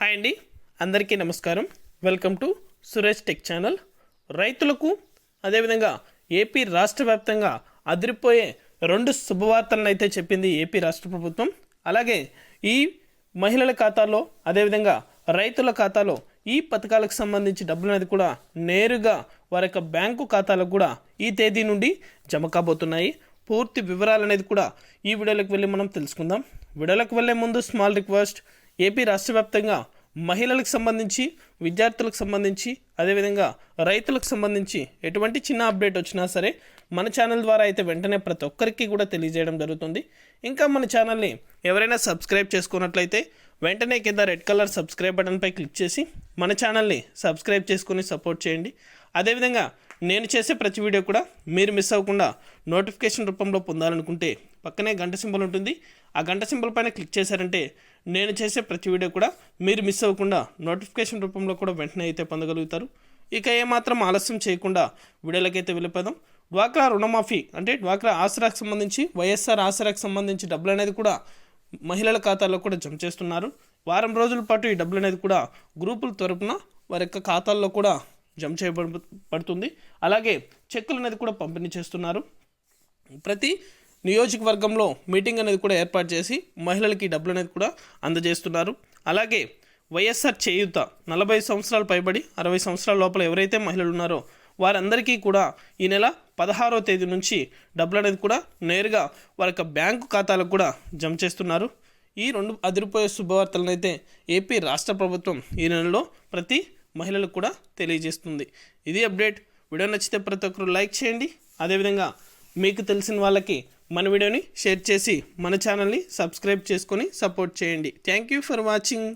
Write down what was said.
Hi అండి, అందరికీ నమస్కారం. Welcome to Suresh tech channel. రైతులకు అదేవిధంగా ఏపీ రాష్ట్ర వ్యాప్తంగా అదిరిపోయే రెండు శుభవార్తలను అయితే చెప్పింది ఏపీ రాష్ట్ర ప్రభుత్వం. అలాగే ఈ మహిళల ఖాతాలో అదేవిధంగా రైతుల ఖాతాలో ఈ పథకాలకు సంబంధించి డబ్బులు అనేది కూడా నేరుగా వారి యొక్క బ్యాంకు ఖాతాలకు కూడా ఈ తేదీ నుండి జమ కాబోతున్నాయి. పూర్తి వివరాలు అనేది కూడా ఈ వీడియోలోకి వెళ్ళి మనం తెలుసుకుందాం. వీడియోలోకి వెళ్ళే ముందు స్మాల్ రిక్వెస్ట్, ఏపీ రాష్ట్ర వ్యాప్తంగా మహిళలకు సంబంధించి, విద్యార్థులకు సంబంధించి, అదేవిధంగా రైతులకు సంబంధించి ఎటువంటి చిన్న అప్డేట్ వచ్చినా సరే మన ఛానల్ ద్వారా అయితే వెంటనే ప్రతి ఒక్కరికి కూడా తెలియజేయడం జరుగుతుంది. ఇంకా మన ఛానల్ని ఎవరైనా సబ్స్క్రైబ్ చేసుకున్నట్లయితే వెంటనే కింద రెడ్ కలర్ సబ్స్క్రైబ్ బటన్పై క్లిక్ చేసి మన ఛానల్ని సబ్స్క్రైబ్ చేసుకుని సపోర్ట్ చేయండి. అదేవిధంగా నేను చేసే ప్రతి వీడియో కూడా మీరు మిస్ అవ్వకుండా నోటిఫికేషన్ రూపంలో పొందాలనుకుంటే పక్కనే గంట సింబల్ ఉంటుంది. ఆ గంట సింబల్ పైన క్లిక్ చేశారంటే నేను చేసే ప్రతి వీడియో కూడా మీరు మిస్ అవ్వకుండా నోటిఫికేషన్ రూపంలో కూడా వెంటనే అయితే పొందగలుగుతారు. ఇక ఏమాత్రం ఆలస్యం చేయకుండా వీడియోలకైతే వెళ్ళిపోదాం. డ్వాక్రా రుణమాఫీ అంటే డ్వాక్రా ఆసరాకు సంబంధించి, వైఎస్ఆర్ ఆసరాకు సంబంధించి డబ్బులు అనేది కూడా మహిళల ఖాతాల్లో కూడా జమ చేస్తున్నారు. వారం రోజుల పాటు ఈ డబ్బులు అనేది కూడా గ్రూపుల తరపున వారి యొక్క ఖాతాల్లో కూడా జమ చేయబడుతుంది. అలాగే చెక్కులు అనేది కూడా పంపిణీ చేస్తున్నారు. ప్రతి నియోజకవర్గంలో మీటింగ్ అనేది కూడా ఏర్పాటు చేసి మహిళలకి డబ్బులు అనేది కూడా అందజేస్తున్నారు. అలాగే వైఎస్ఆర్ చేయూత 40 సంవత్సరాలు పైబడి 60 సంవత్సరాల లోపల ఎవరైతే మహిళలు ఉన్నారో వారందరికీ కూడా ఈ నెల 16వ తేదీ నుంచి డబ్బులు అనేది కూడా నేరుగా వారి యొక్క బ్యాంకు ఖాతాలకు కూడా జమ చేస్తున్నారు. ఈ రెండు అదిరిపోయే శుభవార్తలను అయితే ఏపీ రాష్ట్ర ప్రభుత్వం ఈ నెలలో ప్రతి మహిళలకు కూడా తెలియజేస్తుంది. ఇది అప్డేట్. వీడియో నచ్చితే ప్రతి ఒక్కరు లైక్ చేయండి. అదేవిధంగా మీకు తెలిసిన వాళ్ళకి మన వీడియోని షేర్ చేసి మన ఛానల్ని సబ్స్క్రైబ్ చేసుకొని సపోర్ట్ చేయండి. Thank you for watching.